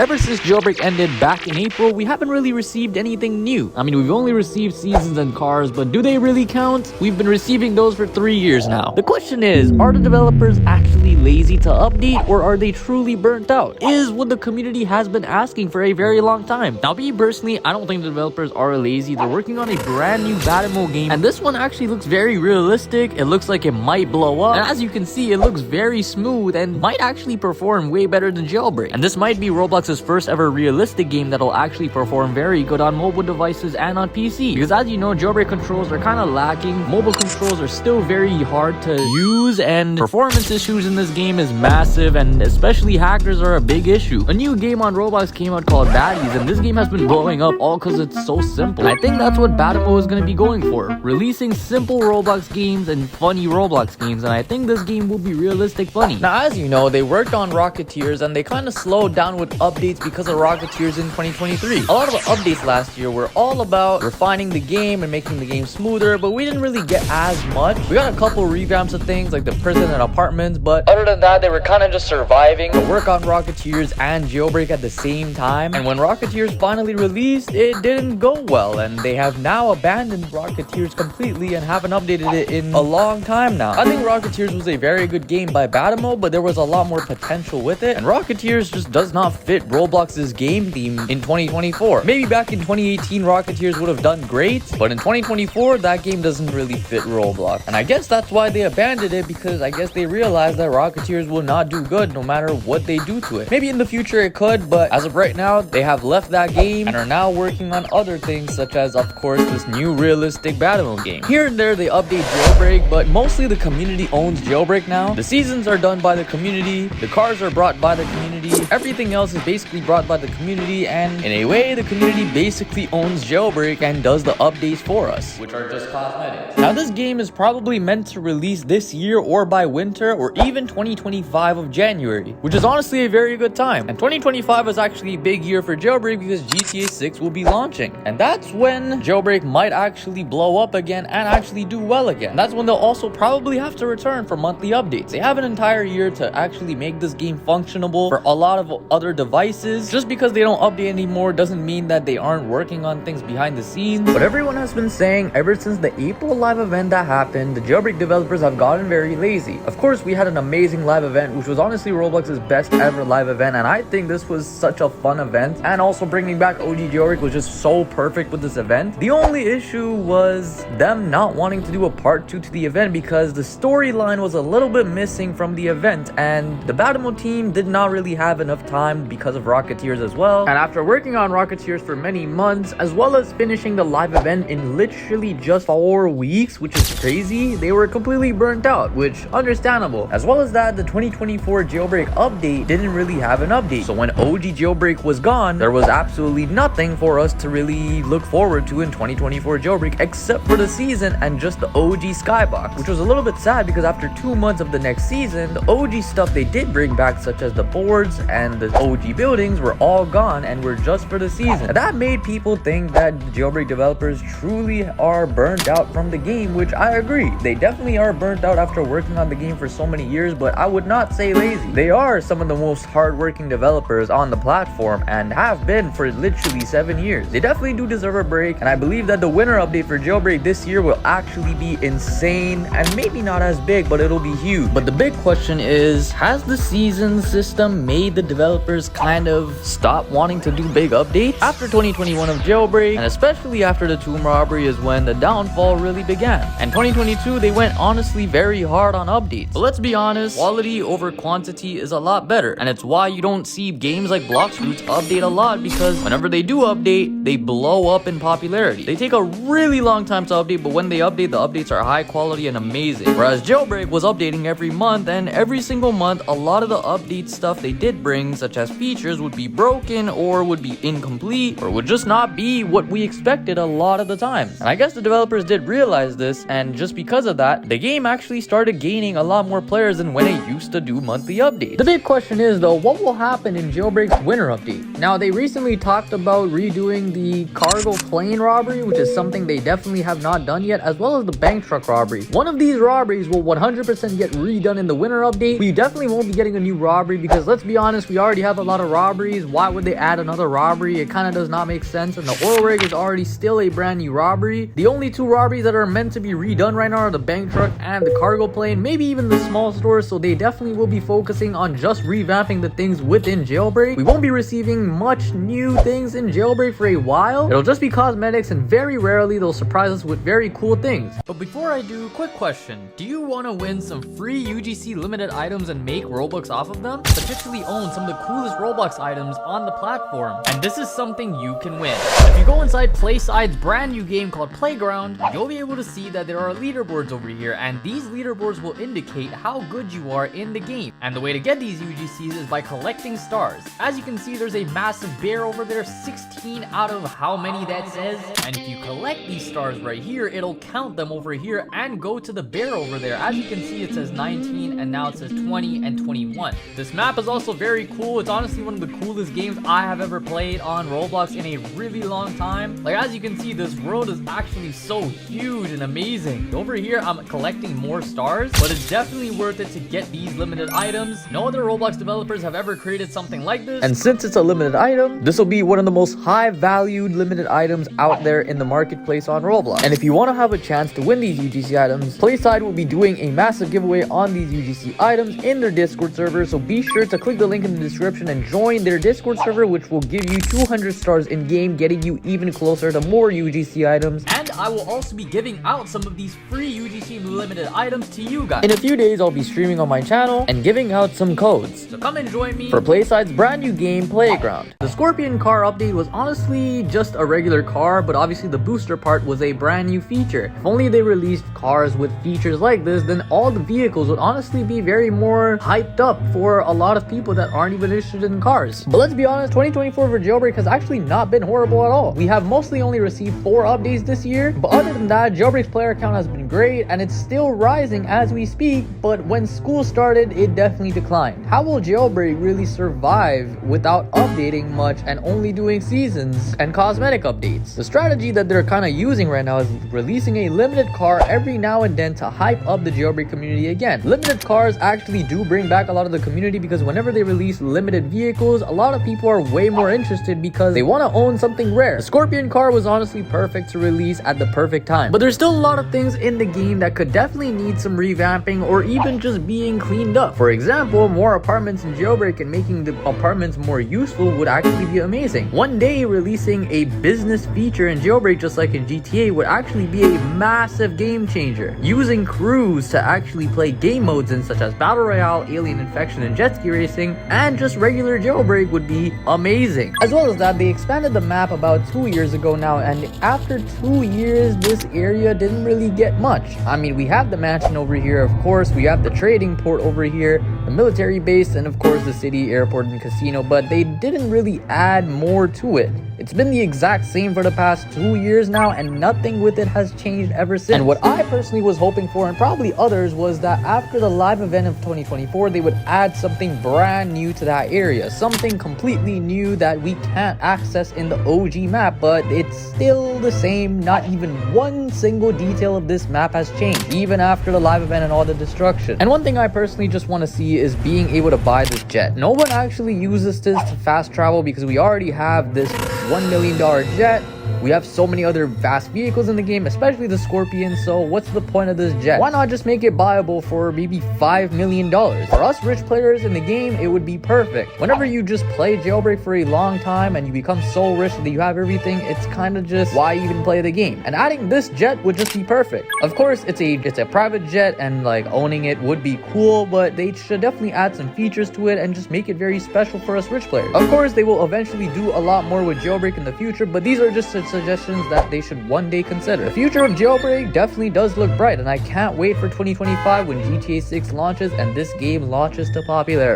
Ever since Jailbreak ended back in April, we haven't really received anything new. I mean, we've only received seasons and cars, but do they really count? We've been receiving those for 3 years now. The question is, are the developers actually lazy to update, or are they truly burnt out? Is what the community has been asking for a very long time. Now, me personally, I don't think the developers are lazy. They're working on a brand new battle mode game, and this one actually looks very realistic. It looks like it might blow up, and as you can see, it looks very smooth and might actually perform way better than Jailbreak. And this might be Roblox's first ever realistic game that'll actually perform very good on mobile devices and on PC. Because as you know, Jailbreak controls are kind of lacking. Mobile controls are still very hard to use, and performance issues in this game is massive, and especially hackers are a big issue. A new game on Roblox came out called Baddies, and this game has been blowing up all because it's so simple. I think that's what battle mode is going to be going for. Releasing simple Roblox games and funny Roblox games, and I think this game will be realistic funny. Now, as you know, they worked on Rocketeers, and they kind of slowed down with updates because of Rocketeers in 2023. A lot of the updates last year were all about refining the game and making the game smoother, but we didn't really get as much. We got a couple revamps of things like the prison and apartments, but other than that, they were kind of just surviving to work on Rocketeers and Jailbreak at the same time. And when Rocketeers finally released, it didn't go well, and they have now abandoned Rocketeers completely and haven't updated it in a long time now. I think Rocketeers was a very good game by battle mode, but there was a lot more potential with it, and Rocketeers just does not fit Roblox's game theme in 2024. Maybe back in 2018 Rocketeers would have done great, but in 2024 that game doesn't really fit Roblox. And I guess that's why they abandoned it, because I guess they realized that Rocketeers will not do good no matter what they do to it. Maybe in the future it could, but as of right now they have left that game and are now working on other things, such as of course this new realistic battle mode game. Here and there they update Jailbreak, but mostly the community owns Jailbreak now. The seasons are done by the community, the cars are brought by the community, everything else is basically brought by the community, and in a way the community basically owns Jailbreak and does the updates for us, which are just cosmetics. Now this game is probably meant to release this year or by winter or even 2025 of January, which is honestly a very good time. And 2025 is actually a big year for Jailbreak because GTA 6 will be launching, and that's when Jailbreak might actually blow up again and actually do well again. That's when they'll also probably have to return for monthly updates. They have an entire year to actually make this game functionable for a lot of other devices. Just because they don't update anymore doesn't mean that they aren't working on things behind the scenes. But everyone has been saying ever since the April live event that happened, the Jailbreak developers have gotten very lazy. Of course, we had an amazing live event, which was honestly Roblox's best ever live event, and I think this was such a fun event, and also bringing back OG Jailbreak was just so perfect with this event. The only issue was them not wanting to do a part 2 to the event because the storyline was a little bit missing from the event, and the battle mode team did not really have enough time because of Rocketeers as well. And after working on Rocketeers for many months, as well as finishing the live event in literally just 4 weeks, which is crazy, they were completely burnt out, which understandable. As well as that, the 2024 Jailbreak update didn't really have an update. So when OG Jailbreak was gone, there was absolutely nothing for us to really look forward to in 2024 Jailbreak except for the season and just the OG skybox, which was a little bit sad because after 2 months of the next season, the OG stuff they did bring back, such as the boards and the OG buildings, were all gone and were just for the season. And that made people think that the Jailbreak developers truly are burnt out from the game, which I agree. They definitely are burnt out after working on the game for so many years, but I would not say lazy. They are some of the most hardworking developers on the platform and have been for literally 7 years. They definitely do deserve a break, and I believe that the winter update for Jailbreak this year will actually be insane, and maybe not as big, but it'll be huge. But the big question is, has the season system made the developers kind of stop wanting to do big updates? After 2021 of Jailbreak, and especially after the tomb robbery, is when the downfall really began. And 2022, they went honestly very hard on updates. But let's be honest, quality over quantity is a lot better, and it's why you don't see games like Blox Fruits update a lot, because whenever they do update, they blow up in popularity. They take a really long time to update, but when they update, the updates are high quality and amazing. Whereas Jailbreak was updating every month, and every single month, a lot of the update stuff they did bring, such as features, would be broken or would be incomplete or would just not be what we expected a lot of the time. And I guess the developers did realize this, and just because of that, the game actually started gaining a lot more players than when it used to do monthly updates. The big question is though, what will happen in Jailbreak's winter update? Now, they recently talked about redoing the cargo plane robbery, which is something they definitely have not done yet, as well as the bank truck robbery. One of these robberies will 100% get redone in the winter update. We definitely won't be getting a new robbery because, let's be honest, we already have a lot of of robberies. Why would they add another robbery? It kind of does not make sense. And the oil rig is already still a brand new robbery. The only two robberies that are meant to be redone right now are the bank truck and the cargo plane, maybe even the small store. So they definitely will be focusing on just revamping the things within Jailbreak. We won't be receiving much new things in Jailbreak for a while. It'll just be cosmetics, and very rarely they'll surprise us with very cool things. But before I do, quick question. Do you want to win some free UGC limited items and make Robux off of them? Potentially own some of the coolest Roblox items on the platform. And this is something you can win. If you go inside Playside's brand new game called Playground, you'll be able to see that there are leaderboards over here, and these leaderboards will indicate how good you are in the game. And the way to get these UGCs is by collecting stars. As you can see, there's a massive bear over there, 16 out of how many that says. And if you collect these stars right here, it'll count them over here and go to the bear over there. As you can see, it says 19 and now it says 20 and 21. This map is also very cool. It's honestly one of the coolest games I have ever played on Roblox in a really long time. Like, as you can see, this world is actually so huge and amazing. Over here, I'm collecting more stars, but it's definitely worth it to get these limited items. No other Roblox developers have ever created something like this. And since it's a limited item, this will be one of the most high valued limited items out there in the marketplace on Roblox. And if you want to have a chance to win these UGC items, Playside will be doing a massive giveaway on these UGC items in their Discord server. So be sure to click the link in the description and join their Discord server, which will give you 200 stars in game, getting you even closer to more UGC items. And I will also be giving out some of these free UGC limited items to you guys. In a few days, I'll be streaming on my channel and giving out some codes. So come and join me for Playside's brand new game, Playground. The Scorpion car update was honestly just a regular car, but obviously the booster part was a brand new feature. If only they released cars with features like this, then all the vehicles would honestly be very more hyped up for a lot of people that aren't even interested in cars. But let's be honest, 2024 for Jailbreak has actually not been horrible at all. We have mostly only received 4 updates this year, but other than that, Jailbreak's player count has been great and it's still rising as we speak. But when school started, it definitely declined. How will Jailbreak really survive without updating much and only doing seasons and cosmetic updates? The strategy that they're kind of using right now is releasing a limited car every now and then to hype up the Jailbreak community again. Limited cars actually do bring back a lot of the community, because whenever they release limited vehicles, a lot of people are way more interested because they want to own something rare. The Scorpion car was honestly perfect to release at the perfect time. But there's still a lot of things in the game that could definitely need some revamping or even just being cleaned up. For example, more apartments in Jailbreak and making the apartments more useful would actually be amazing. One day releasing a business feature in Jailbreak just like in GTA would actually be a massive game changer. Using crews to actually play game modes in such as Battle Royale, Alien Infection, and Jet Ski Racing, and just regular Jailbreak would be amazing. As well as that, they expanded the map about 2 years ago now, and after 2 years, this area didn't really get much. I mean, we have the mansion over here, of course, we have the trading port over here, the military base, and of course the city, airport, and casino, but they didn't really add more to it. It's been the exact same for the past 2 years now, and nothing with it has changed ever since. And what I personally was hoping for, and probably others, was that after the live event of 2024, they would add something brand new to that area. Something completely new that we can't access in the OG map, but it's still the same. Not even one single detail of this map has changed, even after the live event and all the destruction. And one thing I personally just want to see is being able to buy this jet. No one actually uses this to fast travel because we already have this $1 million jet. We have so many other vast vehicles in the game, especially the Scorpion, so what's the point of this jet? Why not just make it buyable for maybe $5 million? For us rich players in the game, it would be perfect. Whenever you just play Jailbreak for a long time and you become so rich that you have everything, it's kind of just why even play the game. And adding this jet would just be perfect. Of course, it's a private jet and like owning it would be cool, but they should definitely add some features to it and just make it very special for us rich players. Of course, they will eventually do a lot more with Jailbreak in the future, but these are just suggestions that they should one day consider. The future of Jailbreak definitely does look bright, and I can't wait for 2025 when GTA 6 launches and this game launches to popularity.